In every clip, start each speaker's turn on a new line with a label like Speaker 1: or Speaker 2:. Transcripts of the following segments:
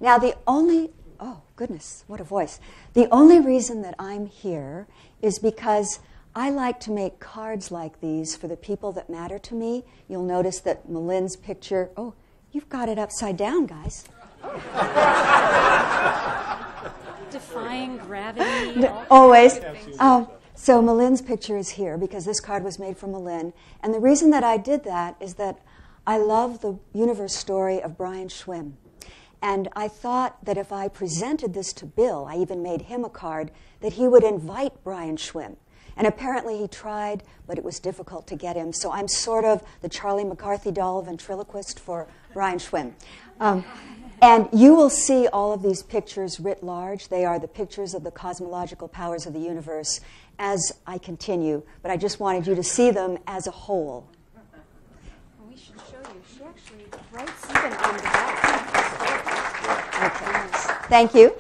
Speaker 1: Now the only, oh goodness, what a voice. The only reason that I'm here is because I like to make cards like these for the people that matter to me. You'll notice that Malin's picture, oh, you've got it upside down, guys.
Speaker 2: Defying gravity.
Speaker 1: Always. So Malin's picture is here because this card was made for Malin. And the reason that I did that is that I love the universe story of Brian Schwimm. And I thought that if I presented this to Bill, I even made him a card, that he would invite Brian Schwimm. And apparently he tried, but it was difficult to get him. So I'm sort of the Charlie McCarthy doll ventriloquist for Brian Schwimm. And you will see all of these pictures writ large. They are the pictures of the cosmological powers of the universe as I continue. But I just wanted you to see them as a whole.
Speaker 2: We should show you. She actually writes even on the back.
Speaker 1: Okay. Thank you.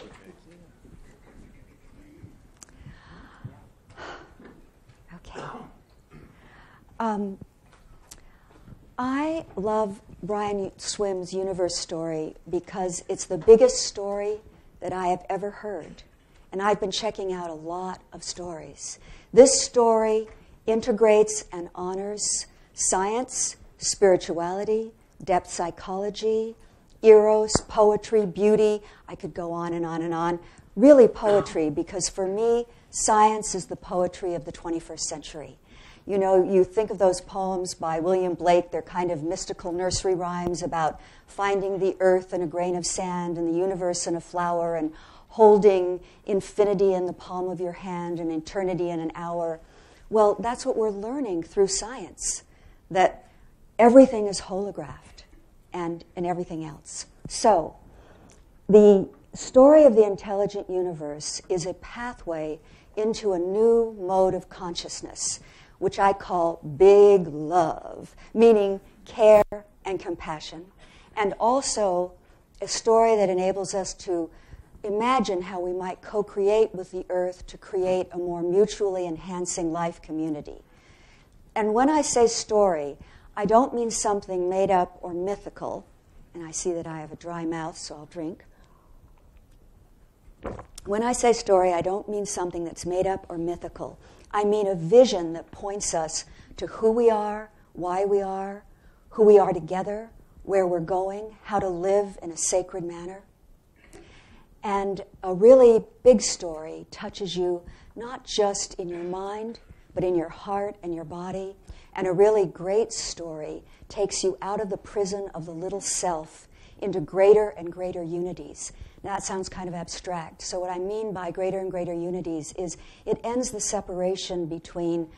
Speaker 1: I love Brian Schwimm's universe story because it's the biggest story that I have ever heard. And I've been checking out a lot of stories. This story integrates and honors science, spirituality, depth psychology, eros, poetry, beauty. I could go on and on and on. Really poetry, because for me, science is the poetry of the 21st century. You know, you think of those poems by William Blake, they're kind of mystical nursery rhymes about finding the earth in a grain of sand and the universe in a flower and holding infinity in the palm of your hand and eternity in an hour. Well, that's what we're learning through science, that everything is holographed and everything else. So, the story of the intelligent universe is a pathway into a new mode of consciousness, which I call big love, meaning care and compassion, and also a story that enables us to imagine how we might co-create with the earth to create a more mutually enhancing life community. And when I say story, I don't mean something made up or mythical, and I see that I have a dry mouth, so I'll drink. When I say story, I don't mean something that's made up or mythical. I mean a vision that points us to who we are, why we are, who we are together, where we're going, how to live in a sacred manner. And a really big story touches you not just in your mind, but in your heart and your body. And a really great story takes you out of the prison of the little self into greater and greater unities. Now, that sounds kind of abstract. So what I mean by greater and greater unities is it ends the separation between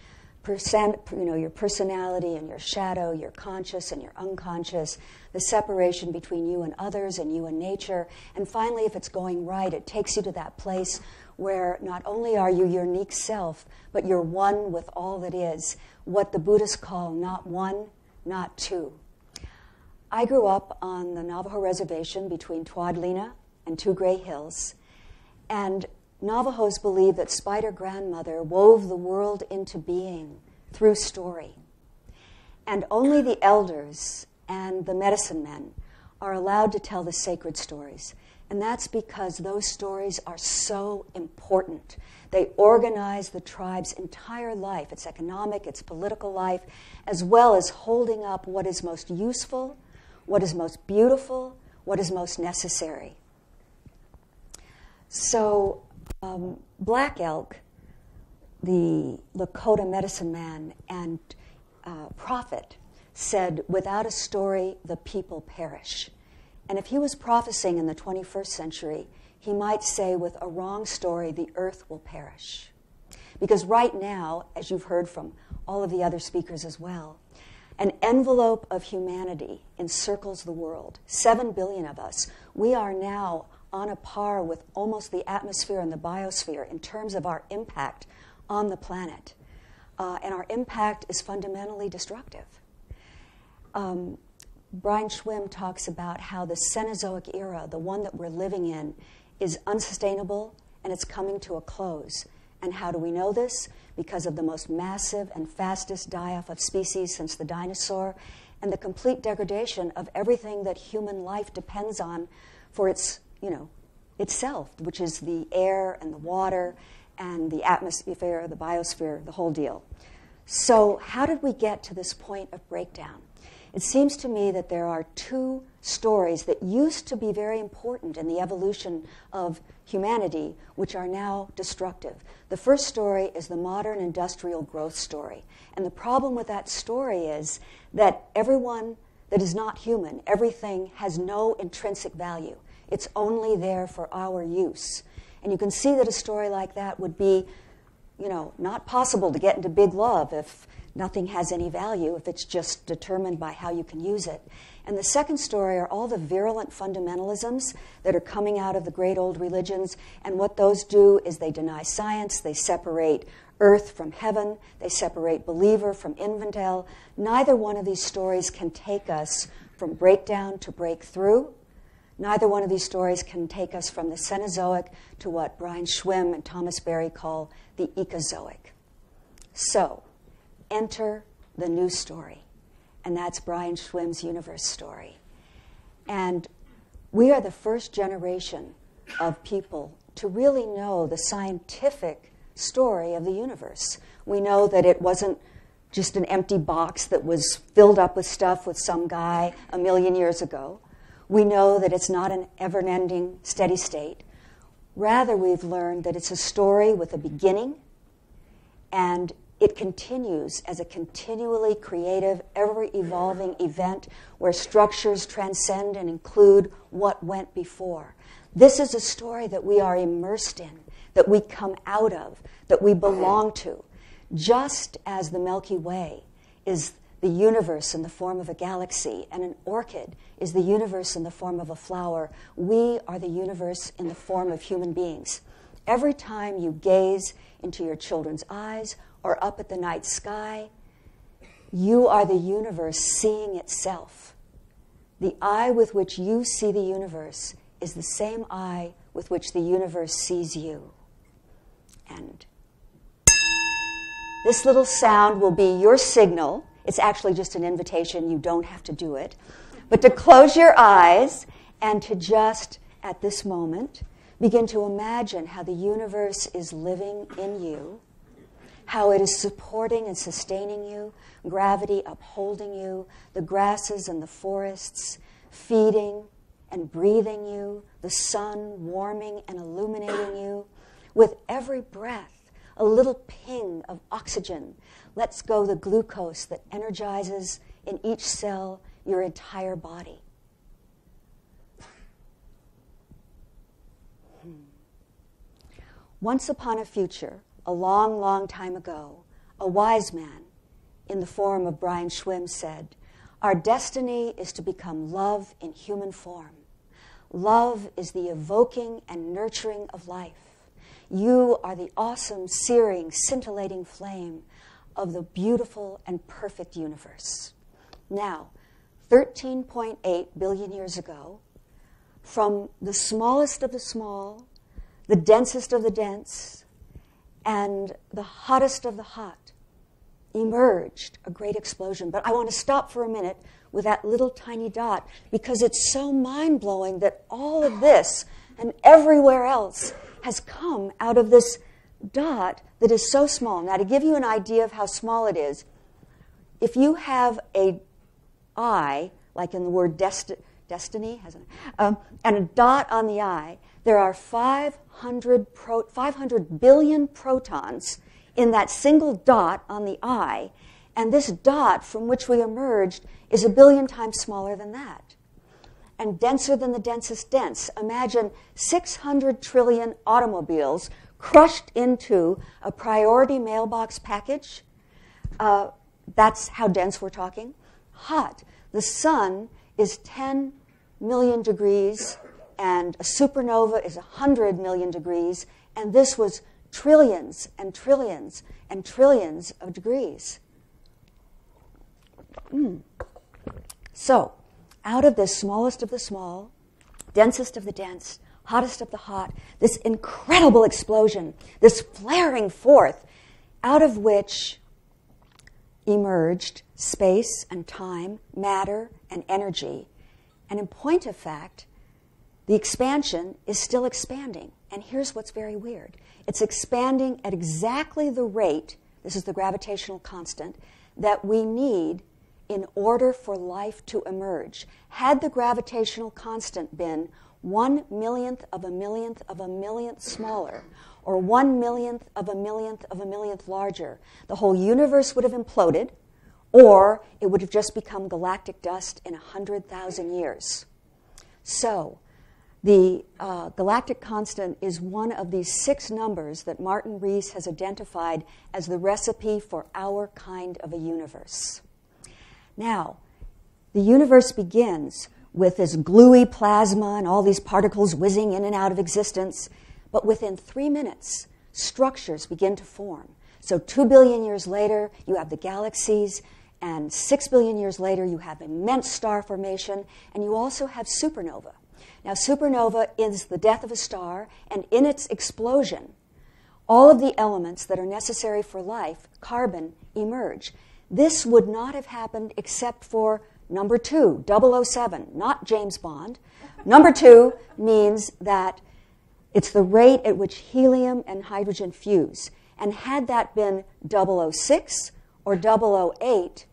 Speaker 1: your personality and your shadow, your conscious and your unconscious, the separation between you and others and you and nature. And finally, if it's going right, it takes you to that place where not only are you your unique self, but you're one with all that is, what the Buddhists call not one, not two. I grew up on the Navajo reservation between Tuadlina and Two Gray Hills, and Navajos believe that Spider Grandmother wove the world into being through story. And only the elders and the medicine men are allowed to tell the sacred stories. And that's because those stories are so important. They organize the tribe's entire life, its economic, its political life, as well as holding up what is most useful, what is most beautiful, what is most necessary. So Black Elk, the Lakota medicine man and prophet, said, without a story, the people perish. And if he was prophesying in the 21st century, he might say, with a wrong story, the earth will perish. Because right now, as you've heard from all of the other speakers as well, an envelope of humanity encircles the world. 7 billion of us. We are now on a par with almost the atmosphere and the biosphere in terms of our impact on the planet. And our impact is fundamentally destructive. Brian Schwimm talks about how the Cenozoic era, the one that we're living in, is unsustainable and it's coming to a close. And how do we know this? Because of the most massive and fastest die-off of species since the dinosaur and the complete degradation of everything that human life depends on for its itself, which is the air and the water and the atmosphere, the biosphere, the whole deal. So how did we get to this point of breakdown? It seems to me that there are two stories that used to be very important in the evolution of humanity, which are now destructive. The first story is the modern industrial growth story. And the problem with that story is that everyone that is not human, everything has no intrinsic value. It's only there for our use. And you can see that a story like that would be, not possible to get into big love if nothing has any value, if it's just determined by how you can use it. And the second story are all the virulent fundamentalisms that are coming out of the great old religions. And what those do is they deny science, they separate earth from heaven, they separate believer from infidel. Neither one of these stories can take us from breakdown to breakthrough. Neither one of these stories can take us from the Cenozoic to what Brian Schwimm and Thomas Berry call the Ecozoic. So, enter the new story, and that's Brian Schwimm's universe story. And we are the first generation of people to really know the scientific story of the universe. We know that it wasn't just an empty box that was filled up with stuff with some guy 1,000,000 years ago. We know that it's not an ever-ending steady state. Rather, we've learned that it's a story with a beginning, and it continues as a continually creative, ever-evolving event where structures transcend and include what went before. This is a story that we are immersed in, that we come out of, that we belong to, just as the Milky Way is the universe in the form of a galaxy, and an orchid is the universe in the form of a flower. We are the universe in the form of human beings. Every time you gaze into your children's eyes or up at the night sky, you are the universe seeing itself. The eye with which you see the universe is the same eye with which the universe sees you. And this little sound will be your signal. It's actually just an invitation. You don't have to do it. But to close your eyes and to just, at this moment, begin to imagine how the universe is living in you, how it is supporting and sustaining you, gravity upholding you, the grasses and the forests feeding and breathing you, the sun warming and illuminating you. With every breath, a little ping of oxygen lets go the glucose that energizes in each cell your entire body. Once upon a future, a long, long time ago, a wise man, in the form of Brian Schwimm, said, "Our destiny is to become love in human form. Love is the evoking and nurturing of life. You are the awesome, searing, scintillating flame of the beautiful and perfect universe." Now, 13.8 billion years ago, from the smallest of the small, the densest of the dense, and the hottest of the hot, emerged a great explosion. But I want to stop for a minute with that little tiny dot, because it's so mind-blowing that all of this and everywhere else has come out of this dot that is so small. Now, to give you an idea of how small it is, if you have a eye, like in the word destiny, hasn't it? And a dot on the eye, there are 500 billion protons in that single dot on the eye, and this dot from which we emerged is 1 billion times smaller than that, and denser than the densest dense. Imagine 600 trillion automobiles crushed into a priority mailbox package. That's how dense we're talking. Hot. The sun is 10 million degrees, and a supernova is 100 million degrees, and this was trillions and trillions and trillions of degrees. So, out of this smallest of the small, densest of the dense, hottest of the hot, this incredible explosion, this flaring forth, out of which emerged space and time, matter and energy. And in point of fact, the expansion is still expanding. And here's what's very weird. It's expanding at exactly the rate, this is the gravitational constant, that we need in order for life to emerge. Had the gravitational constant been 1/1,000,000th of a millionth of a millionth smaller, or 1/1,000,000th of a millionth of a millionth larger, the whole universe would have imploded, or it would have just become galactic dust in 100,000 years. So, the galactic constant is one of these 6 numbers that Martin Rees has identified as the recipe for our kind of a universe. Now, the universe begins with this gluey plasma and all these particles whizzing in and out of existence, but within 3 minutes, structures begin to form. So 2 billion years later, you have the galaxies, and 6 billion years later, you have immense star formation, and you also have supernova. Now, supernova is the death of a star, and in its explosion, all of the elements that are necessary for life, carbon, emerge. This would not have happened except for number 2, 007, not James Bond. Number 2 means that it's the rate at which helium and hydrogen fuse. And had that been 006 or 008,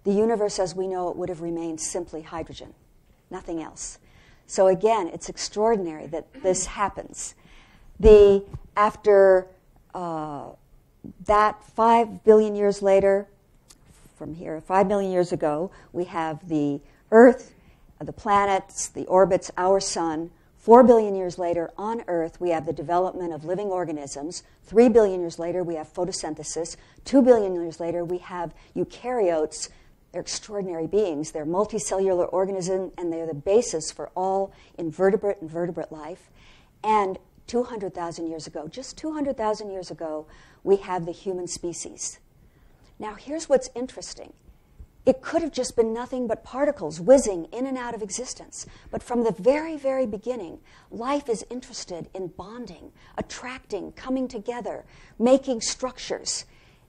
Speaker 1: the universe as we know it would have remained simply hydrogen, nothing else. So again, it's extraordinary that this happens. After that 5 billion years later, from here, 5 million years ago, we have the Earth, the planets, the orbits, our sun. 4 billion years later, on Earth, we have the development of living organisms. 3 billion years later, we have photosynthesis. 2 billion years later, we have eukaryotes. They're extraordinary beings. They're multicellular organisms, and they're the basis for all invertebrate and vertebrate life. And 200,000 years ago, just 200,000 years ago, we have the human species. Now, here's what's interesting. It could have just been nothing but particles whizzing in and out of existence. But from the very, very beginning, life is interested in bonding, attracting, coming together, making structures.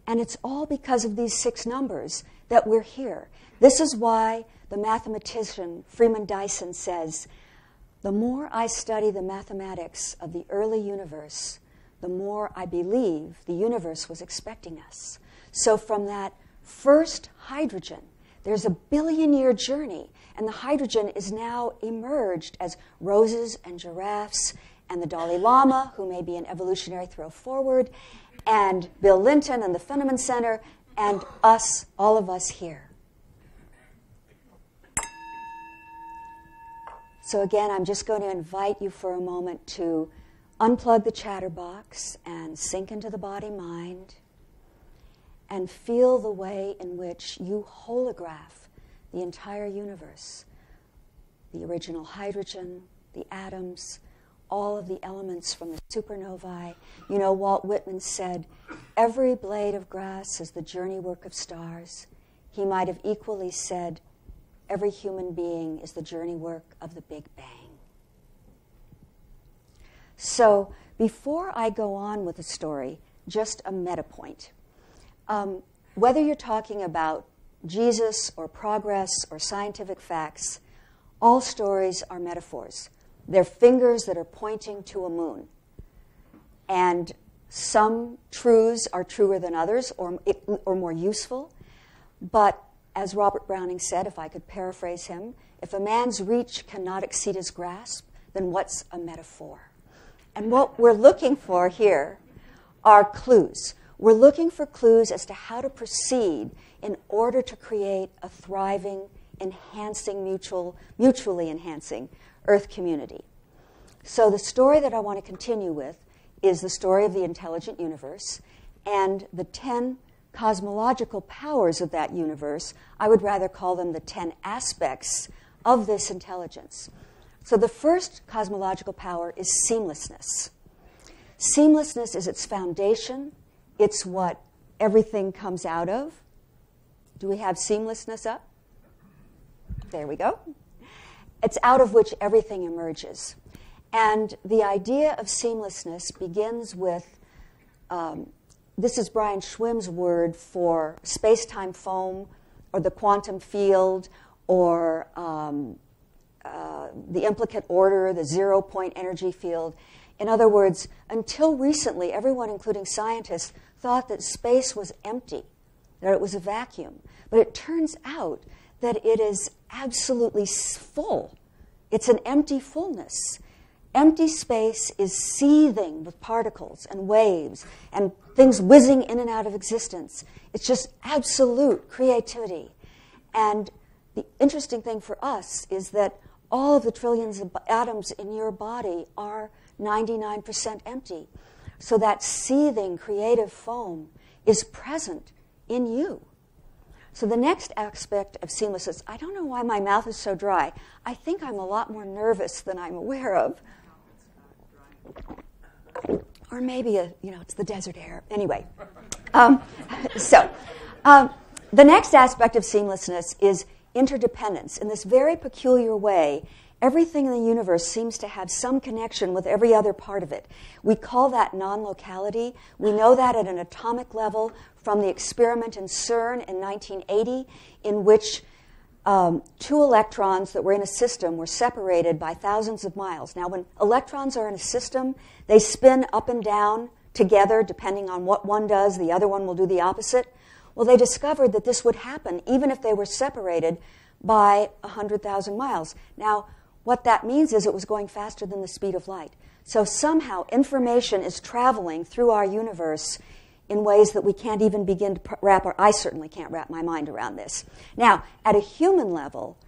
Speaker 1: And it's all because of these 6 numbers that we're here. This is why the mathematician Freeman Dyson says, the more I study the mathematics of the early universe, the more I believe the universe was expecting us. So from that first hydrogen, there's a billion-year journey, and the hydrogen is now emerged as roses and giraffes and the Dalai Lama, who may be an evolutionary throw forward, and Bill Linton and the Feynman Center, and us, all of us here. So again, I'm just going to invite you for a moment to unplug the chatterbox and sink into the body-mind and feel the way in which you holograph the entire universe. The original hydrogen, the atoms, all of the elements from the supernovae. You know, Walt Whitman said, every blade of grass is the journey work of stars. He might have equally said, every human being is the journey work of the Big Bang. So before I go on with the story, just a meta point. Whether you're talking about Jesus or progress or scientific facts, all stories are metaphors. They're fingers that are pointing to a moon. And some truths are truer than others or more useful. But as Robert Browning said, if I could paraphrase him, if a man's reach cannot exceed his grasp, then what's a metaphor? And what we're looking for here are clues. We're looking for clues as to how to proceed in order to create a thriving, enhancing, mutually enhancing Earth community. So the story that I want to continue with is the story of the intelligent universe and the 10 cosmological powers of that universe. I would rather call them the 10 aspects of this intelligence. So the first cosmological power is seamlessness. Seamlessness is its foundation. It's what everything comes out of. Do we have seamlessness up? There we go. It's out of which everything emerges. And the idea of seamlessness begins with, this is Brian Schwimm's word for space-time foam or the quantum field or the implicate order, the zero-point energy field. In other words, until recently, everyone, including scientists, thought that space was empty, that it was a vacuum. But it turns out that it is absolutely full. It's an empty fullness. Empty space is seething with particles and waves and things whizzing in and out of existence. It's just absolute creativity. And the interesting thing for us is that all of the trillions of atoms in your body are 99% empty. So that seething creative foam is present in you. So the next aspect of seamlessness, I don't know why my mouth is so dry. I think I'm a lot more nervous than I'm aware of. Or maybe, it's the desert air. Anyway. The next aspect of seamlessness is interdependence. In this very peculiar way, everything in the universe seems to have some connection with every other part of it. We call that non-locality. We know that at an atomic level from the experiment in CERN in 1980, in which two electrons that were in a system were separated by thousands of miles. Now, when electrons are in a system, they spin up and down together, depending on what one does. The other one will do the opposite. Well, they discovered that this would happen even if they were separated by 100,000 miles. Now, what that means is it was going faster than the speed of light. So somehow information is traveling through our universe in ways that we can't even begin to I certainly can't wrap my mind around this. Now, at a human level,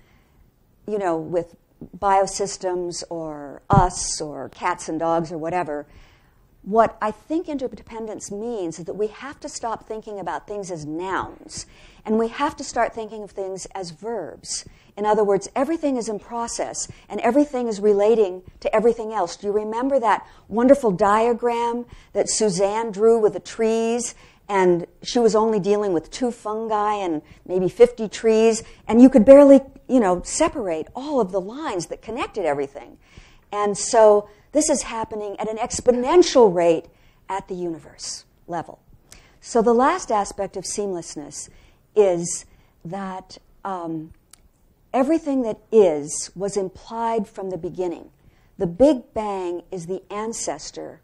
Speaker 1: with biosystems or us or cats and dogs or whatever, what I think interdependence means is that we have to stop thinking about things as nouns, and we have to start thinking of things as verbs. In other words, everything is in process, and everything is relating to everything else. Do you remember that wonderful diagram that Suzanne drew with the trees, and she was only dealing with 2 fungi and maybe 50 trees, and you could barely, separate all of the lines that connected everything. And so this is happening at an exponential rate at the universe level. So the last aspect of seamlessness is that everything that is was implied from the beginning. The Big Bang is the ancestor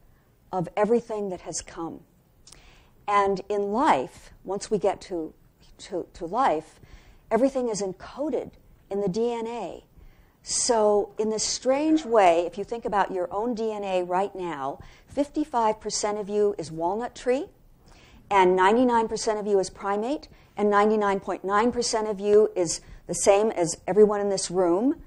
Speaker 1: of everything that has come. And in life, once we get to life, everything is encoded in the DNA. So in this strange way, if you think about your own DNA right now, 55% of you is walnut tree, and 99% of you is primate, and 99.9% of you is the same as everyone in this room.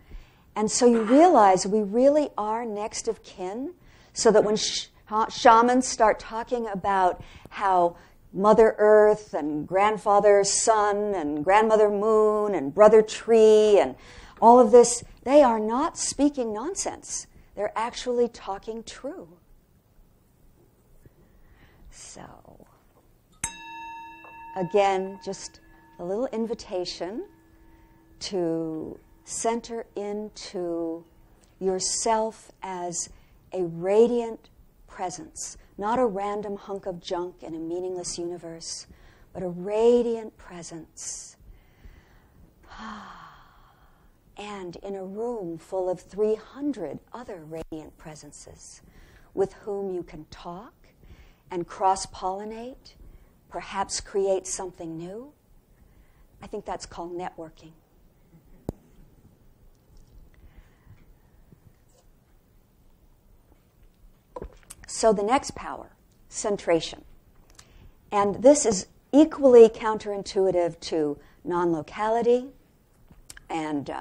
Speaker 1: And so you realize we really are next of kin, so that when shamans start talking about how Mother Earth and Grandfather Sun and Grandmother Moon and Brother Tree and all of this, they are not speaking nonsense. They're actually talking true. So, again, just a little invitation to center into yourself as a radiant presence, not a random hunk of junk in a meaningless universe, but a radiant presence. And in a room full of 300 other radiant presences with whom you can talk and cross-pollinate, perhaps create something new. I think that's called networking. So the next power, centration. And this is equally counterintuitive to non-locality and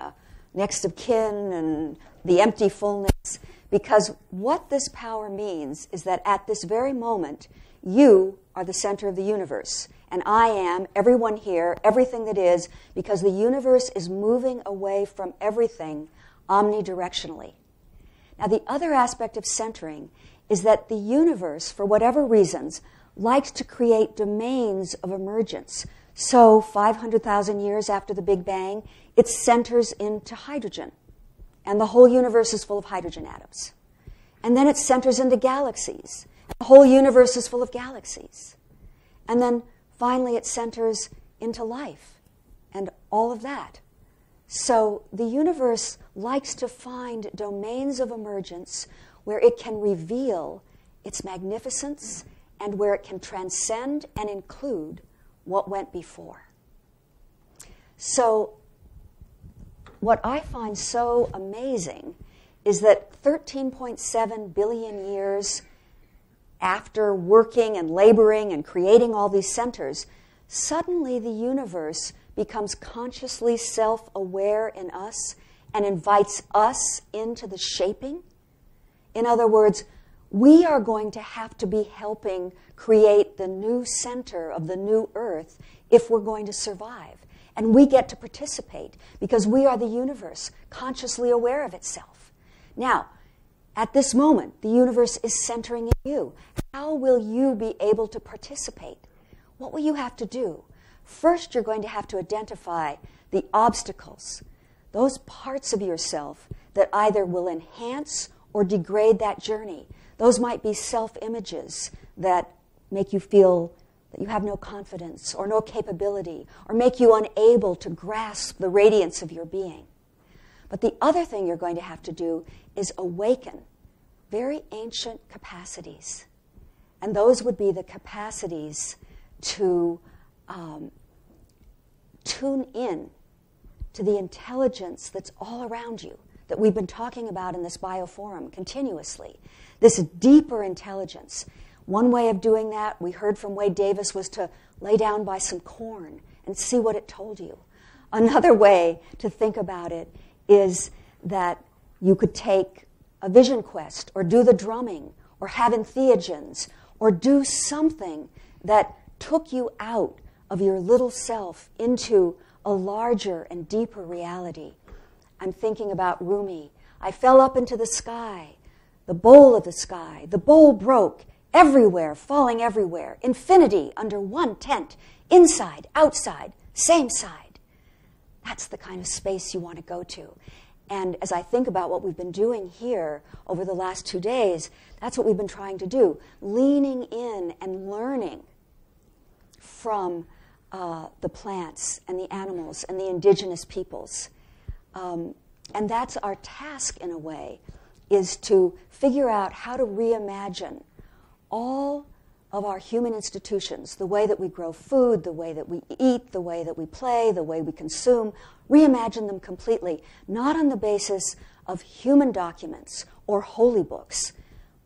Speaker 1: next of kin and the empty fullness, because what this power means is that at this very moment, you are the center of the universe, and I am, everyone here, everything that is, because the universe is moving away from everything omnidirectionally. Now, the other aspect of centering is that the universe, for whatever reasons, likes to create domains of emergence. So 500,000 years after the Big Bang, it centers into hydrogen. And the whole universe is full of hydrogen atoms. And then it centers into galaxies. And the whole universe is full of galaxies. And then finally it centers into life and all of that. So the universe likes to find domains of emergence where it can reveal its magnificence and where it can transcend and include what went before. So what I find so amazing is that 13.7 billion years after working and laboring and creating all these centers, suddenly the universe becomes consciously self-aware in us and invites us into the shaping. In other words, we are going to have to be helping create the new center of the new Earth if we're going to survive. And we get to participate because we are the universe, consciously aware of itself. Now, at this moment, the universe is centering in you. How will you be able to participate? What will you have to do? First, you're going to have to identify the obstacles, those parts of yourself that either will enhance or degrade that journey. Those might be self-images that make you feel that you have no confidence or no capability or make you unable to grasp the radiance of your being. But the other thing you're going to have to do is awaken very ancient capacities. And those would be the capacities to tune in to the intelligence that's all around you, that we've been talking about in this bioforum continuously. This deeper intelligence. One way of doing that, we heard from Wade Davis, was to lay down by some corn and see what it told you. Another way to think about it is that you could take a vision quest or do the drumming or have entheogens or do something that took you out of your little self into a larger and deeper reality. I'm thinking about Rumi. I fell up into the sky, the bowl of the sky. The bowl broke, everywhere, falling everywhere. Infinity under one tent, inside, outside, same side. That's the kind of space you want to go to. And as I think about what we've been doing here over the last 2 days, that's what we've been trying to do, leaning in and learning from the plants and the animals and the indigenous peoples. And that's our task, in a way, is to figure out how to reimagine all of our human institutions, the way that we grow food, the way that we eat, the way that we play, the way we consume, reimagine them completely, not on the basis of human documents or holy books,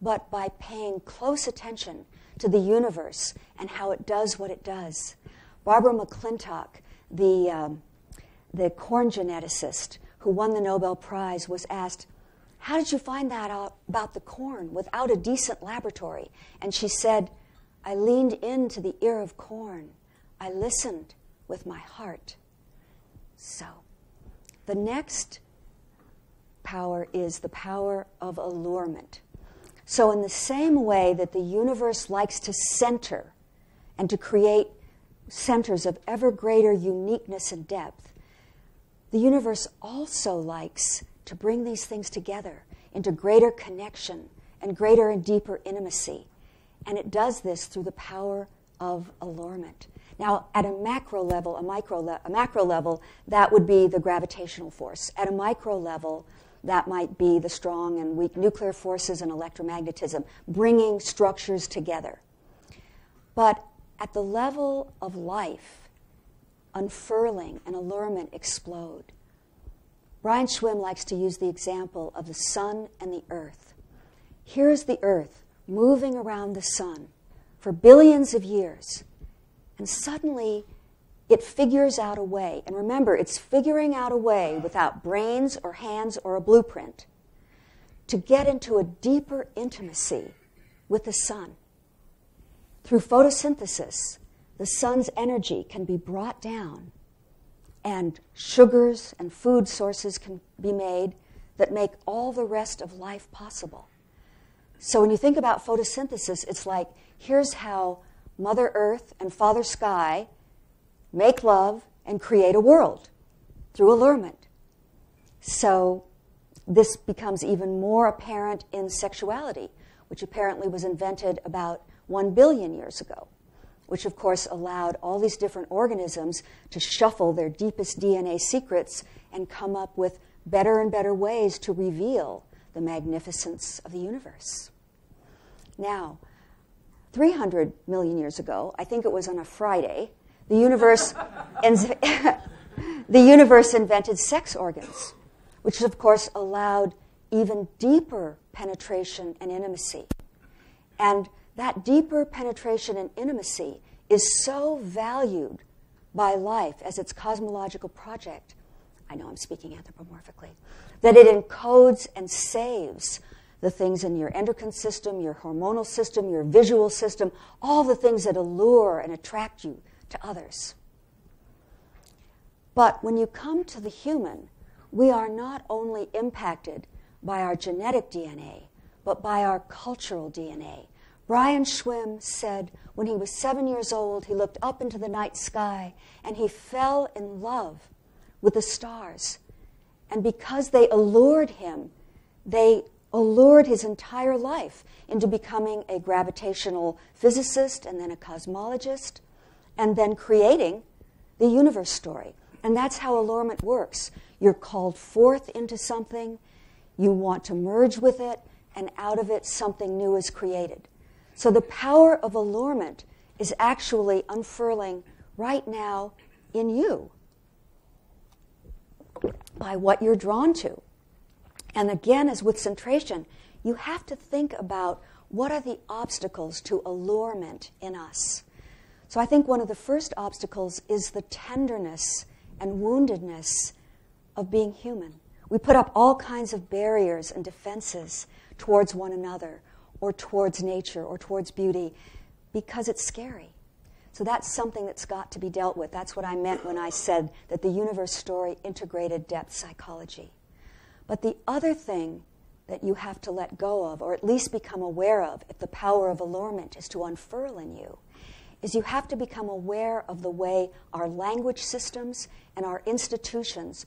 Speaker 1: but by paying close attention to the universe and how it does what it does. Barbara McClintock, the corn geneticist who won the Nobel Prize, was asked, how did you find that out about the corn without a decent laboratory? And she said, I leaned into the ear of corn. I listened with my heart. So, the next power is the power of allurement. So in the same way that the universe likes to center and to create centers of ever greater uniqueness and depth, the universe also likes to bring these things together into greater connection and greater and deeper intimacy. And it does this through the power of allurement. Now, at a macro level, a macro level, that would be the gravitational force. At a micro level, that might be the strong and weak nuclear forces and electromagnetism, bringing structures together. But at the level of life, unfurling and allurement explode. Brian Schwimm likes to use the example of the sun and the earth. Here's the earth moving around the sun for billions of years, and suddenly it figures out a way. And remember, it's figuring out a way without brains or hands or a blueprint to get into a deeper intimacy with the sun. Through photosynthesis, the sun's energy can be brought down, and sugars and food sources can be made that make all the rest of life possible. So when you think about photosynthesis, it's like, here's how Mother Earth and Father Sky make love and create a world through allurement. So this becomes even more apparent in sexuality, which apparently was invented about 1 billion years ago. which of course allowed all these different organisms to shuffle their deepest DNA secrets and come up with better and better ways to reveal the magnificence of the universe. Now, 300 million years ago, I think it was on a Friday, the universe invented sex organs, which of course allowed even deeper penetration and intimacy. And that deeper penetration and intimacy is so valued by life as its cosmological project, I know I'm speaking anthropomorphically, that it encodes and saves the things in your endocrine system, your hormonal system, your visual system, all the things that allure and attract you to others. But when you come to the human, we are not only impacted by our genetic DNA, but by our cultural DNA. Brian Schwimm said when he was 7 years old, he looked up into the night sky and he fell in love with the stars. And because they allured him, they allured his entire life into becoming a gravitational physicist and then a cosmologist and then creating the universe story. And that's how allurement works. You're called forth into something, you want to merge with it, and out of it something new is created. So the power of allurement is actually unfurling right now in you by what you're drawn to. And again, as with centration, you have to think about what are the obstacles to allurement in us. So I think one of the first obstacles is the tenderness and woundedness of being human. We put up all kinds of barriers and defenses towards one another or towards nature or towards beauty because it's scary. So that's something that's got to be dealt with. That's what I meant when I said that the universe story integrated depth psychology. But the other thing that you have to let go of, or at least become aware of, if the power of allurement is to unfurl in you, is you have to become aware of the way our language systems and our institutions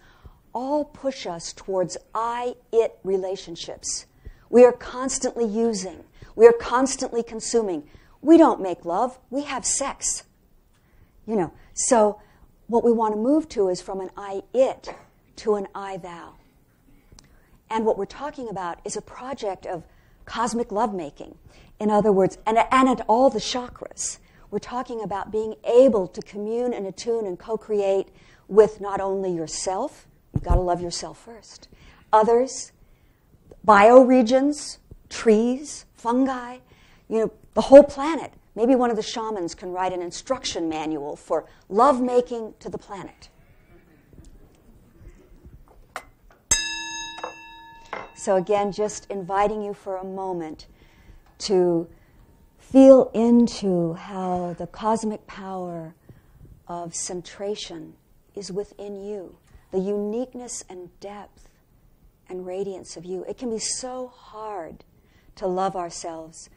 Speaker 1: all push us towards I-it relationships. We are constantly using. We are constantly consuming. We don't make love. We have sex. So what we want to move to is from an I-it to an I-thou. And what we're talking about is a project of cosmic lovemaking. In other words, and at all the chakras. We're talking about being able to commune and attune and co-create with not only yourself, you've got to love yourself first, others, bioregions, trees, fungi, the whole planet. Maybe one of the shamans can write an instruction manual for lovemaking to the planet. So again, just inviting you for a moment to feel into how the cosmic power of centration is within you, the uniqueness and depth and radiance of you. It can be so hard to love ourselves.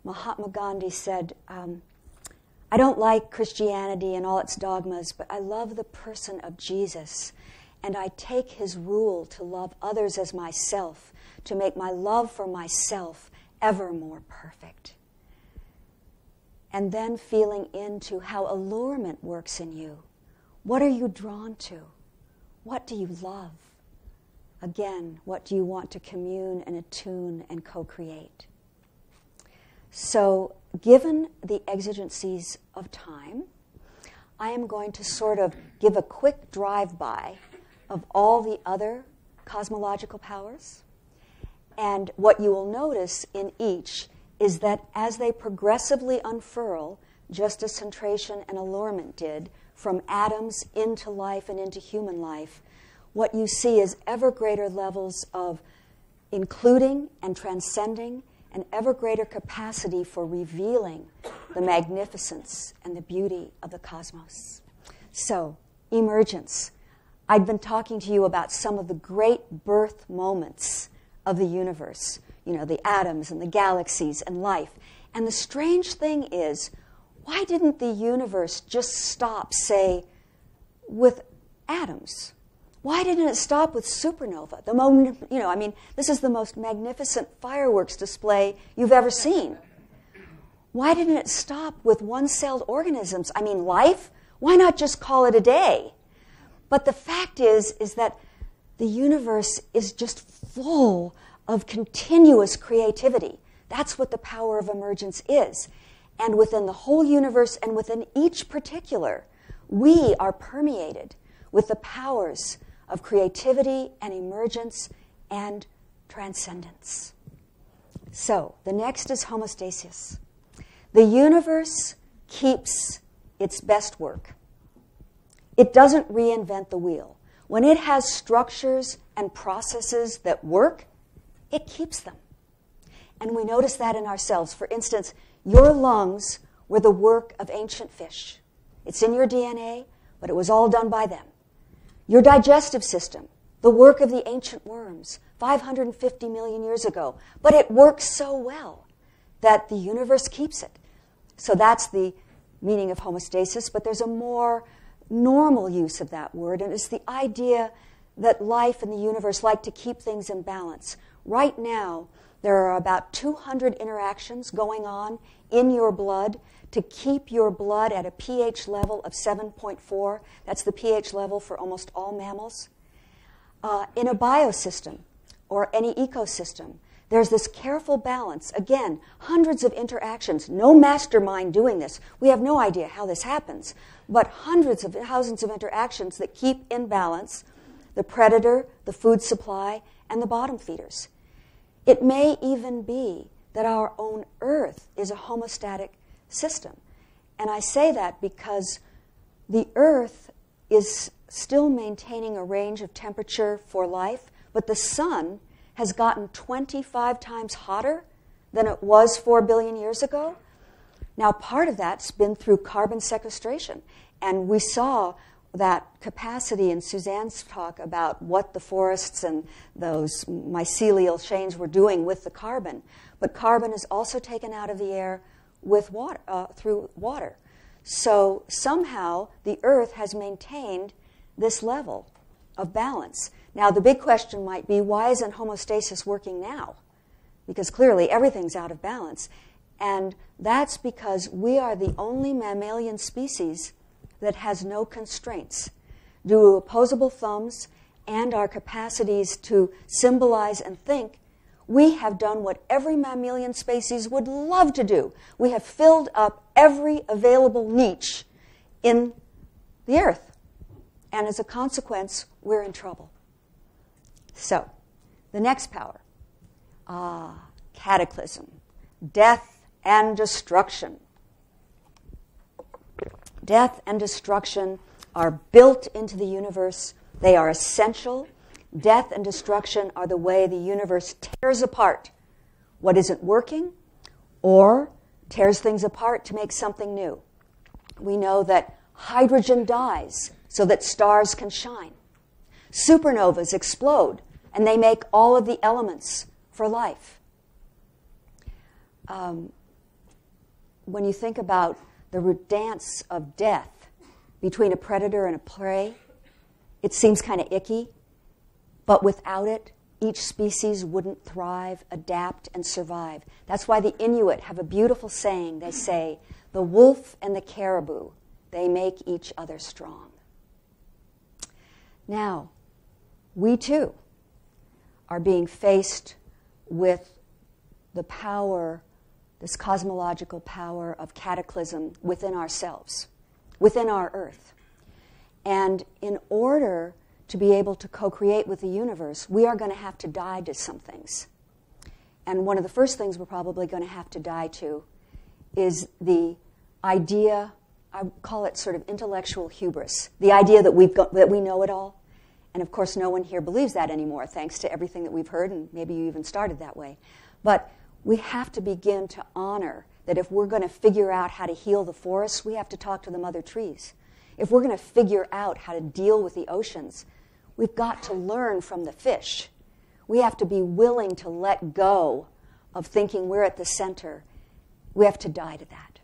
Speaker 1: Mahatma Gandhi said, I don't like Christianity and all its dogmas, but I love the person of Jesus, and I take his rule to love others as myself, to make my love for myself ever more perfect. And then feeling into how allurement works in you. What are you drawn to? What do you love? Again, what do you want to commune and attune and co-create? So, given the exigencies of time, I am going to sort of give a quick drive-by of all the other cosmological powers. And what you will notice in each is that as they progressively unfurl, just as centration and allurement did, from atoms into life and into human life, what you see is ever greater levels of including and transcending and ever greater capacity for revealing the magnificence and the beauty of the cosmos. So, emergence. I've been talking to you about some of the great birth moments of the universe, the atoms and the galaxies and life. And the strange thing is, why didn't the universe just stop, say, with atoms? Why didn't it stop with supernova? The moment, this is the most magnificent fireworks display you've ever seen. Why didn't it stop with one-celled organisms? I mean, life? Why not just call it a day? But the fact is that the universe is just full of continuous creativity. That's what the power of emergence is. And within the whole universe and within each particular, we are permeated with the powers of creativity and emergence and transcendence. So, the next is homeostasis. The universe keeps its best work. It doesn't reinvent the wheel. When it has structures and processes that work, it keeps them. And we notice that in ourselves. For instance, your lungs were the work of ancient fish. It's in your DNA, but it was all done by them. Your digestive system, the work of the ancient worms, 550 million years ago. But it works so well that the universe keeps it. So that's the meaning of homeostasis, but there's a more normal use of that word, and it's the idea that life and the universe like to keep things in balance. Right now, there are about 200 interactions going on in your blood to keep your blood at a pH level of 7.4. That's the pH level for almost all mammals. In a biosystem or any ecosystem, there's this careful balance. Again, hundreds of interactions. No mastermind doing this. We have no idea how this happens. But hundreds of thousands of interactions that keep in balance the predator, the food supply, and the bottom feeders. It may even be that our own Earth is a homeostatic system. And I say that because the Earth is still maintaining a range of temperature for life, but the sun has gotten 25 times hotter than it was 4 billion years ago. Now, part of that's been through carbon sequestration. And we saw that capacity in Suzanne's talk about what the forests and those mycelial chains were doing with the carbon. But carbon is also taken out of the air with water, through water. So somehow the Earth has maintained this level of balance. Now, the big question might be, why isn't homeostasis working now? Because clearly everything's out of balance. And that's because we are the only mammalian species that has no constraints. Due to opposable thumbs and our capacities to symbolize and think, we have done what every mammalian species would love to do. We have filled up every available niche in the Earth. And as a consequence, we're in trouble. So, the next power. Cataclysm. Death and destruction. Death and destruction are built into the universe. They are essential. Death and destruction are the way the universe tears apart what isn't working or tears things apart to make something new. We know that hydrogen dies so that stars can shine. Supernovas explode, and they make all of the elements for life. When you think about the dance of death between a predator and a prey, it seems kind of icky, but without it, each species wouldn't thrive, adapt, and survive. That's why the Inuit have a beautiful saying. They say, the wolf and the caribou, they make each other strong. Now, we too are being faced with the power, this cosmological power of cataclysm within ourselves, within our Earth. And in order to be able to co-create with the universe, we are going to have to die to some things. And one of the first things we're probably going to have to die to is the idea, I call it sort of intellectual hubris, the idea that we know it all. And of course, no one here believes that anymore, thanks to everything that we've heard, and maybe you even started that way. But we have to begin to honor that if we're going to figure out how to heal the forests, we have to talk to the mother trees. If we're going to figure out how to deal with the oceans, we've got to learn from the fish. We have to be willing to let go of thinking we're at the center. We have to die to that.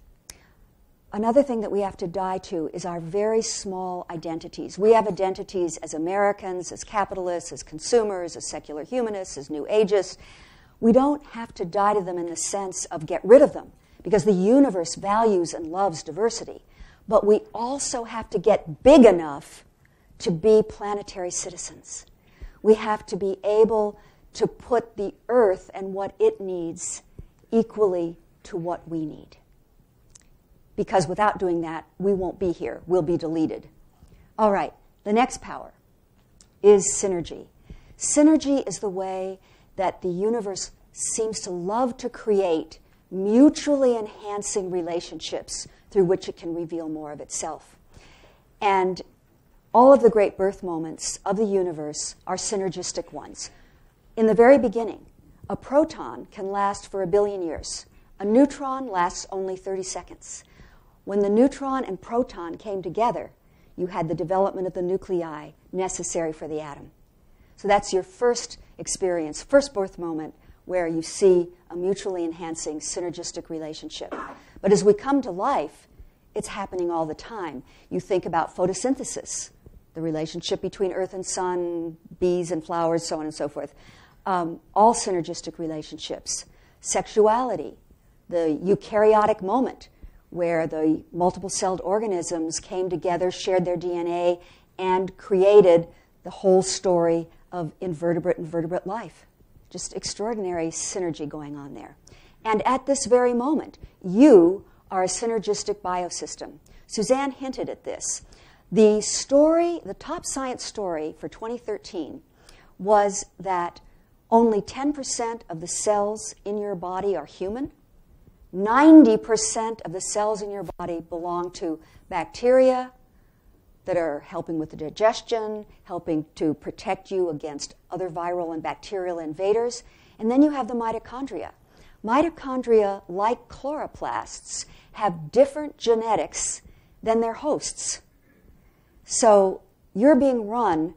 Speaker 1: Another thing that we have to die to is our very small identities. We have identities as Americans, as capitalists, as consumers, as secular humanists, as New Ageists. We don't have to die to them in the sense of get rid of them, because the universe values and loves diversity. But we also have to get big enough to be planetary citizens. We have to be able to put the Earth and what it needs equally to what we need. Because without doing that, we won't be here. We'll be deleted. All right, the next power is synergy. Synergy is the way that the universe seems to love to create mutually enhancing relationships through which it can reveal more of itself. And all of the great birth moments of the universe are synergistic ones. In the very beginning, a proton can last for 1 billion years. A neutron lasts only 30 seconds. When the neutron and proton came together, you had the development of the nuclei necessary for the atom. So that's your first experience, first birth moment, where you see a mutually enhancing synergistic relationship. But as we come to life, it's happening all the time. You think about photosynthesis, the relationship between earth and sun, bees and flowers, so on and so forth. All synergistic relationships. Sexuality, the eukaryotic moment where the multiple-celled organisms came together, shared their DNA, and created the whole story of invertebrate and vertebrate life. Just extraordinary synergy going on there. And at this very moment, you are a synergistic biosystem. Suzanne hinted at this. The story, the top science story for 2013 was that only 10% of the cells in your body are human. 90% of the cells in your body belong to bacteria that are helping with the digestion, helping to protect you against other viral and bacterial invaders. And then you have the mitochondria. Mitochondria, like chloroplasts, have different genetics than their hosts. So you're being run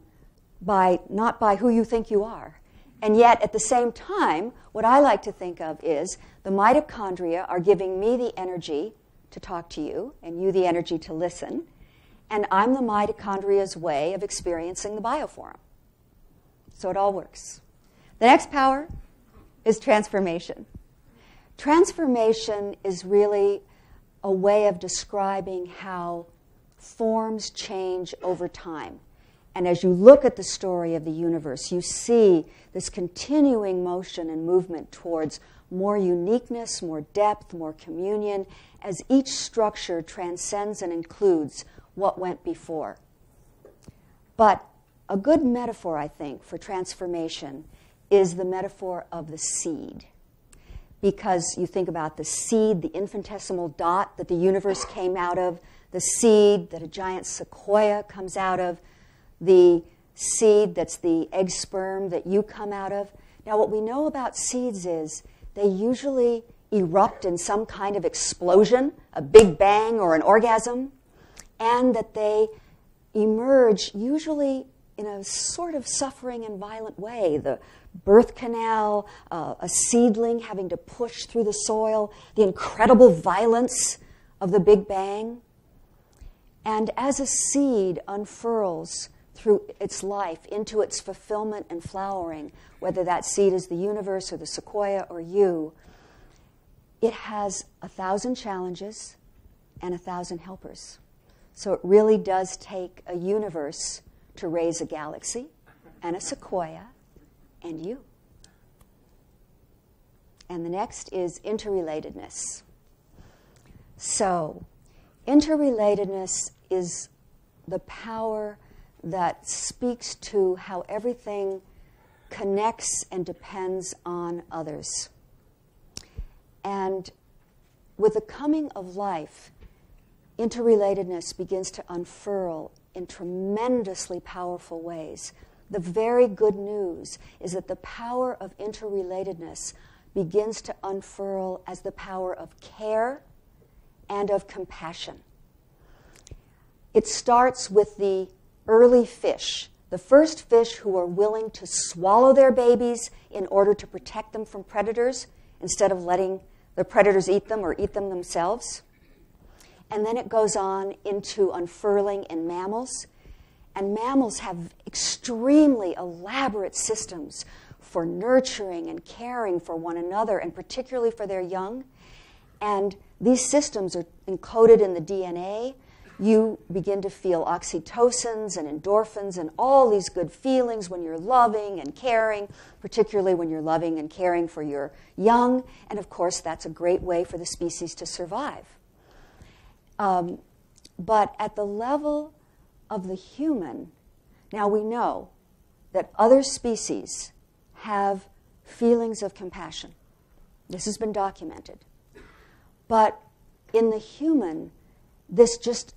Speaker 1: not by who you think you are. And yet, at the same time, what I like to think of is the mitochondria are giving me the energy to talk to you, and you the energy to listen, and I'm the mitochondria's way of experiencing the bioforum. So it all works. The next power is transformation. Transformation is really a way of describing how forms change over time. And as you look at the story of the universe, you see this continuing motion and movement towards more uniqueness, more depth, more communion, as each structure transcends and includes what went before. But a good metaphor, I think, for transformation is the metaphor of the seed. Because you think about the seed, the infinitesimal dot that the universe came out of, the seed that a giant sequoia comes out of, the seed that's the egg sperm that you come out of. Now, what we know about seeds is they usually erupt in some kind of explosion, a big bang or an orgasm, and that they emerge usually in a sort of suffering and violent way. The birth canal, a seedling having to push through the soil, the incredible violence of the Big Bang. And as a seed unfurls through its life into its fulfillment and flowering, whether that seed is the universe or the sequoia or you, it has 1,000 challenges and 1,000 helpers. So it really does take a universe to raise a galaxy and a sequoia and you. And the next is interrelatedness. So interrelatedness is the power that speaks to how everything connects and depends on others. And with the coming of life, interrelatedness begins to unfurl in tremendously powerful ways. The very good news is that the power of interrelatedness begins to unfurl as the power of care and of compassion. It starts with the early fish, the first fish who are willing to swallow their babies in order to protect them from predators instead of letting the predators eat them or eat them themselves. And then it goes on into unfurling in mammals. And mammals have extremely elaborate systems for nurturing and caring for one another, and particularly for their young. And these systems are encoded in the DNA. You begin to feel oxytocins and endorphins and all these good feelings when you're loving and caring, particularly when you're loving and caring for your young. And of course, that's a great way for the species to survive. But at the level of the human, now we know that other species have feelings of compassion. This has been documented. But in the human, this just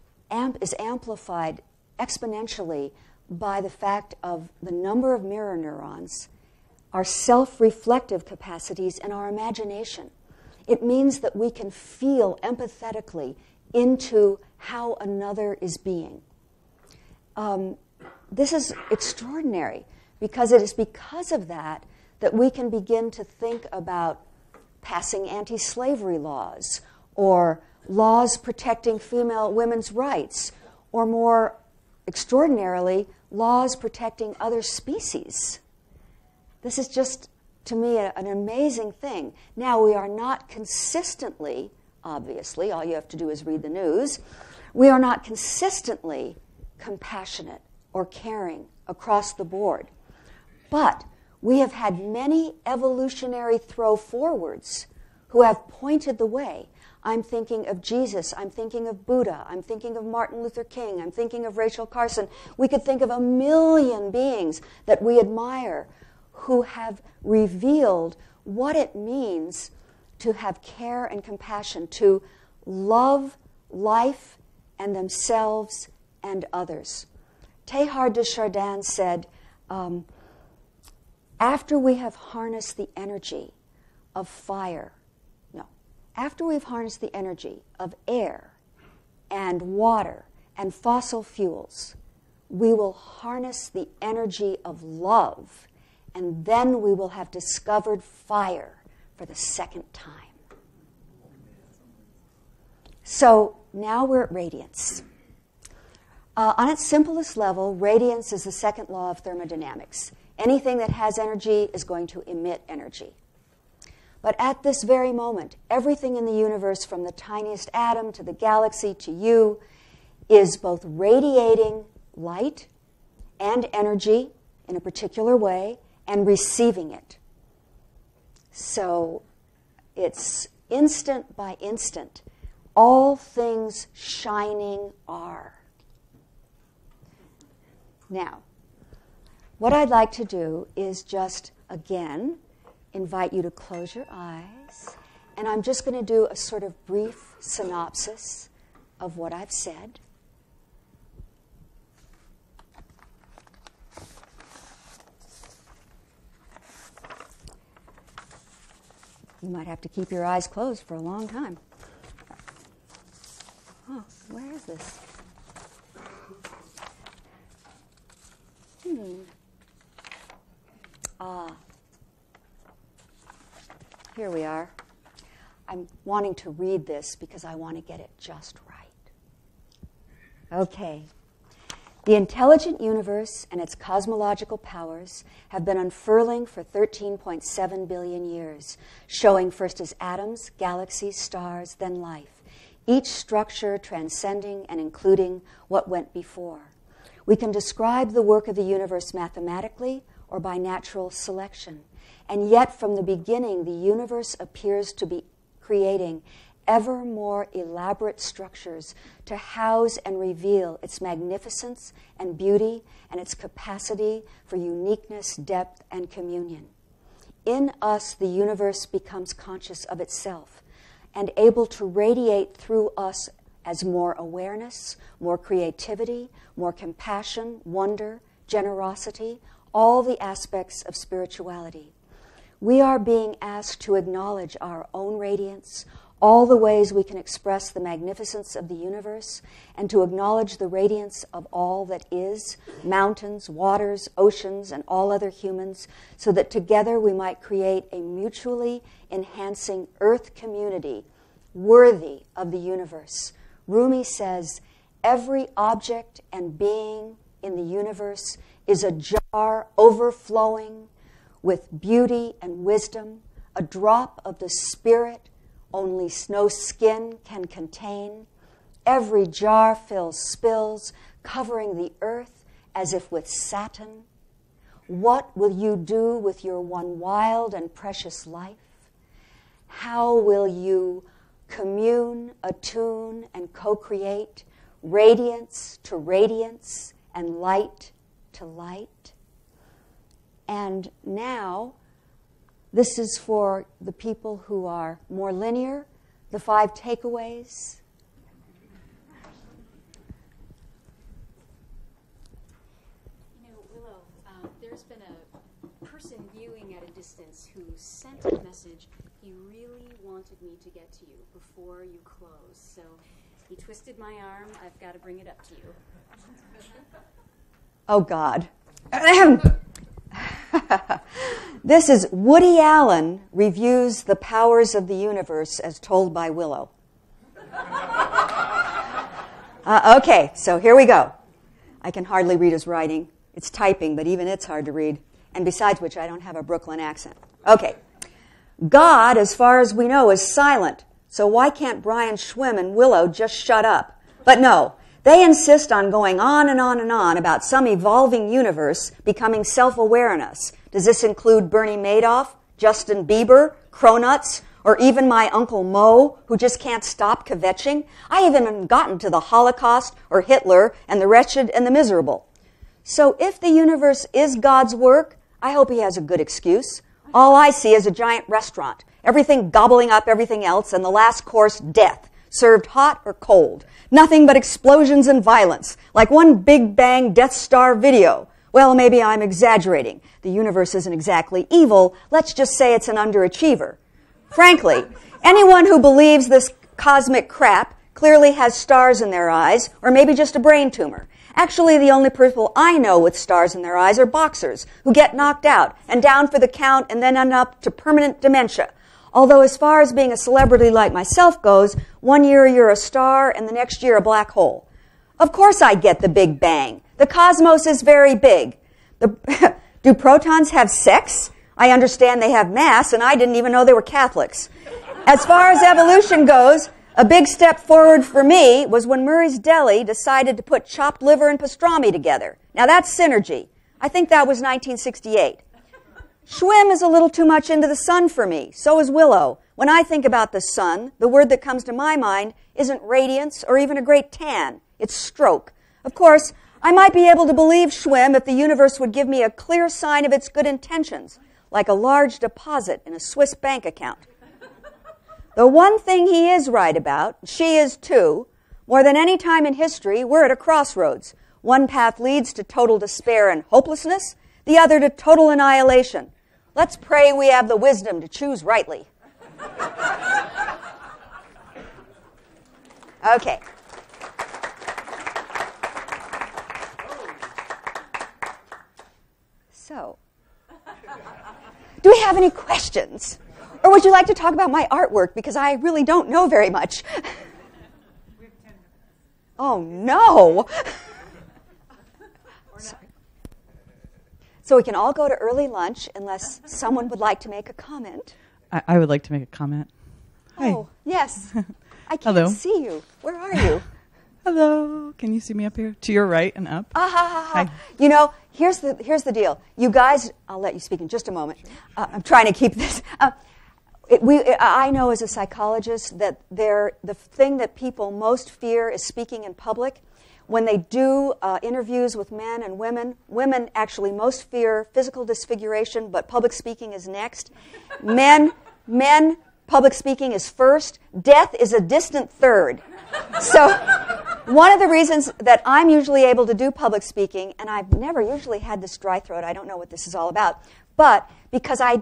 Speaker 1: is amplified exponentially by the fact of the number of mirror neurons, our self-reflective capacities, and our imagination. It means that we can feel empathetically into how another is being. This is extraordinary because it is because of that that we can begin to think about passing anti-slavery laws or laws protecting women's rights, or more extraordinarily, laws protecting other species. This is just, to me, an amazing thing. Now, we are not consistently, obviously, all you have to do is read the news, we are not consistently compassionate or caring across the board. But we have had many evolutionary throw forwards who have pointed the way. I'm thinking of Jesus, I'm thinking of Buddha, I'm thinking of Martin Luther King, I'm thinking of Rachel Carson. We could think of a million beings that we admire who have revealed what it means to have care and compassion, to love life and themselves and others. Teilhard de Chardin said, after we have harnessed the energy of fire, after we've harnessed the energy of air and water and fossil fuels, we will harness the energy of love, and then we will have discovered fire for the second time. So now we're at radiance. On its simplest level, radiance is the second law of thermodynamics. Anything that has energy is going to emit energy. But at this very moment, everything in the universe, from the tiniest atom to the galaxy to you, is both radiating light and energy in a particular way and receiving it. So it's instant by instant. All things shining are. Now, what I'd like to do is just, again, invite you to close your eyes, and I'm just going to do a sort of brief synopsis of what I've said. You might have to keep your eyes closed for a long time. Oh, where is this? Here we are. I'm wanting to read this because I want to get it just right. Okay. The intelligent universe and its cosmological powers have been unfurling for 13.7 billion years, showing first as atoms, galaxies, stars, then life, each structure transcending and including what went before. We can describe the work of the universe mathematically or by natural selection. And yet, from the beginning, the universe appears to be creating ever more elaborate structures to house and reveal its magnificence and beauty and its capacity for uniqueness, depth, and communion. In us, the universe becomes conscious of itself and able to radiate through us as more awareness, more creativity, more compassion, wonder, generosity, all the aspects of spirituality. We are being asked to acknowledge our own radiance, all the ways we can express the magnificence of the universe, and to acknowledge the radiance of all that is, mountains, waters, oceans, and all other humans, so that together we might create a mutually enhancing earth community worthy of the universe. Rumi says, every object and being in the universe is a jar overflowing with beauty and wisdom, a drop of the spirit only no skin can contain. Every jar fills spills, covering the earth as if with satin. What will you do with your one wild and precious life? How will you commune, attune, and co-create radiance to radiance and light to light? And now, this is for the people who are more linear, the 5 takeaways.
Speaker 2: There's been a person viewing at a distance who sent a message he really wanted me to get to you before you close. So he twisted my arm. I've got to bring it up to you.
Speaker 1: Oh, God. This is Woody Allen reviews The Powers of the Universe as told by Willow. Okay, so here we go. I can hardly read his writing. It's typing, but even it's hard to read. And besides which, I don't have a Brooklyn accent. Okay. God, as far as we know, is silent. So why can't Brian Schwimm and Willow just shut up? But no, they insist on going on and on and on about some evolving universe becoming self-aware in us. Does this include Bernie Madoff, Justin Bieber, Cronuts, or even my Uncle Mo, who just can't stop kvetching? I haven't gotten to the Holocaust or Hitler and the wretched and the miserable. So if the universe is God's work, I hope he has a good excuse. All I see is a giant restaurant, everything gobbling up everything else, and the last course, death, served hot or cold. Nothing but explosions and violence, like one Big Bang Death Star video. Well, maybe I'm exaggerating. The universe isn't exactly evil. Let's just say it's an underachiever. Frankly, anyone who believes this cosmic crap clearly has stars in their eyes, or maybe just a brain tumor. Actually, the only people I know with stars in their eyes are boxers who get knocked out and down for the count and then end up to permanent dementia. Although as far as being a celebrity like myself goes, one year you're a star and the next year a black hole. Of course I get the Big Bang. The cosmos is very big. Do protons have sex? I understand they have mass, and I didn't even know they were Catholics. As far as evolution goes, a big step forward for me was when Murray's Deli decided to put chopped liver and pastrami together. Now that's synergy. I think that was 1968. Schwimm is a little too much into the sun for me. So is Willow. When I think about the sun, the word that comes to my mind isn't radiance or even a great tan. It's stroke. Of course, I might be able to believe Schwimm if the universe would give me a clear sign of its good intentions, like a large deposit in a Swiss bank account. The one thing he is right about, she is too, more than any time in history, we're at a crossroads. One path leads to total despair and hopelessness, the other to total annihilation. Let's pray we have the wisdom to choose rightly. Okay. So, do we have any questions? Or would you like to talk about my artwork? Because I really don't know very much. We have 10 minutes. Oh, no. Sorry. So we can all go to early lunch unless someone would like to make a comment.
Speaker 3: I would like to make a comment. Hi.
Speaker 1: Oh, yes. I can't
Speaker 3: Hello.
Speaker 1: see you. Where are you?
Speaker 3: Hello. Can you see me up here? To your right and up.
Speaker 1: Hi. You know, here's the deal. You guys, I'll let you speak in just a moment. I'm trying to keep this. I know as a psychologist that the thing that people most fear is speaking in public. When they do interviews with men and women actually most fear physical disfiguration, but public speaking is next. Men, public speaking is first. Death is a distant third. So one of the reasons that I'm usually able to do public speaking, and I've never usually had this dry throat, I don't know what this is all about, but because I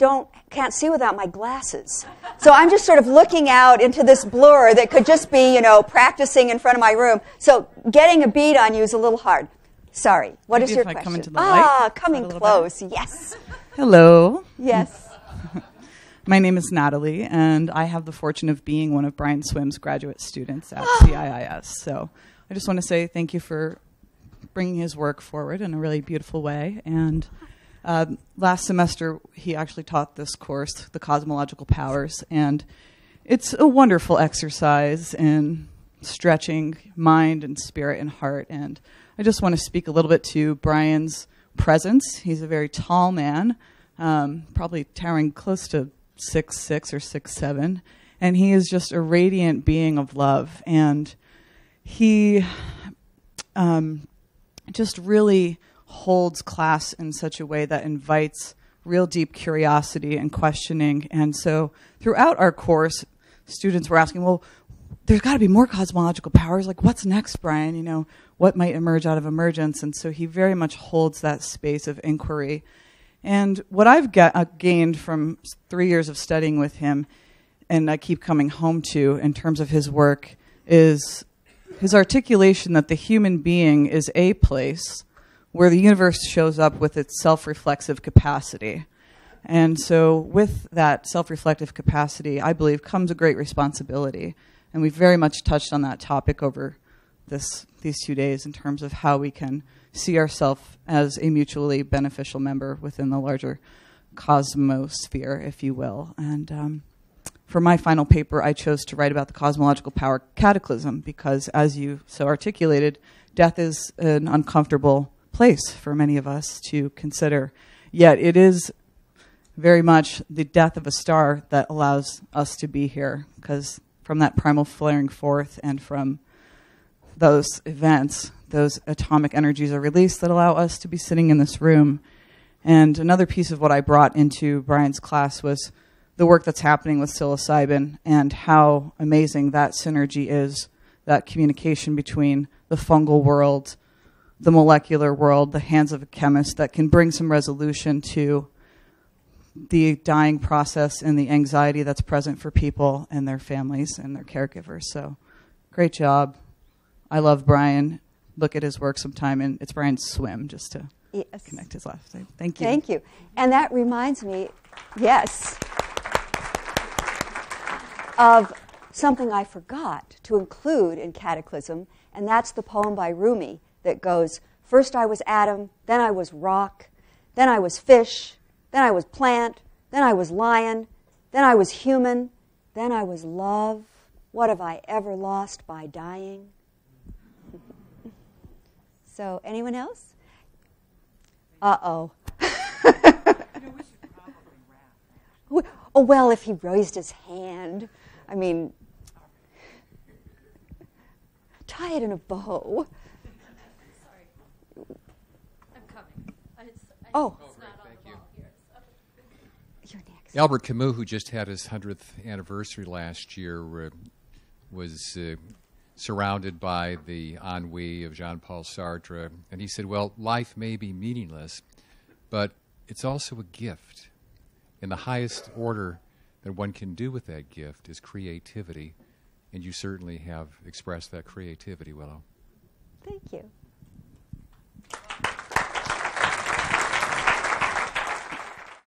Speaker 1: can't see without my glasses. So I'm just sort of looking out into this blur that could just be, practicing in front of my room. So getting a bead on you is a little hard. Sorry. What is your question?
Speaker 3: Come into the light?
Speaker 1: Coming close. Yes.
Speaker 3: Hello.
Speaker 1: Yes.
Speaker 3: My name is Natalie, and I have the fortune of being one of Brian Schwimm's graduate students at CIIS. So I just want to say thank you for bringing his work forward in a really beautiful way. And last semester, he actually taught this course, The Cosmological Powers, and it's a wonderful exercise in stretching mind and spirit and heart. And I just want to speak a little bit to Brian's presence. He's a very tall man, probably towering close to 6'6" or 6'7", and he is just a radiant being of love. And he just really holds class in such a way that invites real deep curiosity and questioning. And so throughout our course, students were asking, well, there's got to be more cosmological powers. Like, what's next, Brian? You know, what might emerge out of emergence? And so he very much holds that space of inquiry. And what I've gained from 3 years of studying with him, and I keep coming home to in terms of his work, is his articulation that the human being is a place where the universe shows up with its self-reflexive capacity. And so with that self-reflective capacity, I believe, comes a great responsibility. And we've very much touched on that topic over these 2 days in terms of how we can see ourselves as a mutually beneficial member within the larger cosmosphere, if you will. And for my final paper, I chose to write about the cosmological power cataclysm because, as you so articulated, death is an uncomfortable place for many of us to consider. Yet it is very much the death of a star that allows us to be here, because from that primal flaring forth and from those events, those atomic energies are released that allow us to be sitting in this room. And another piece of what I brought into Brian's class was the work that's happening with psilocybin and how amazing that synergy is, that communication between the fungal world, the molecular world, the hands of a chemist, that can bring some resolution to the dying process and the anxiety that's present for people and their families and their caregivers. So great job. I love Brian. Look at his work sometime, and it's Brian's swim, just to connect his last name. Thank you.
Speaker 1: Thank you. And that reminds me, yes, of something I forgot to include in Cataclysm, and that's the poem by Rumi that goes, first I was atom, then I was rock, then I was fish, then I was plant, then I was lion, then I was human, then I was love. What have I ever lost by dying? So, anyone else? Uh-oh. Oh, well, if he raised his hand. I mean, tie it in a bow.
Speaker 2: Sorry. I'm coming. It's
Speaker 1: Oh.
Speaker 2: not on the ball here.
Speaker 1: You're next.
Speaker 4: Albert Camus, who just had his 100th anniversary last year, was surrounded by the ennui of Jean-Paul Sartre. And he said, well, life may be meaningless, but it's also a gift. And the highest order that one can do with that gift is creativity. And you certainly have expressed that creativity, Willow.
Speaker 1: Thank you.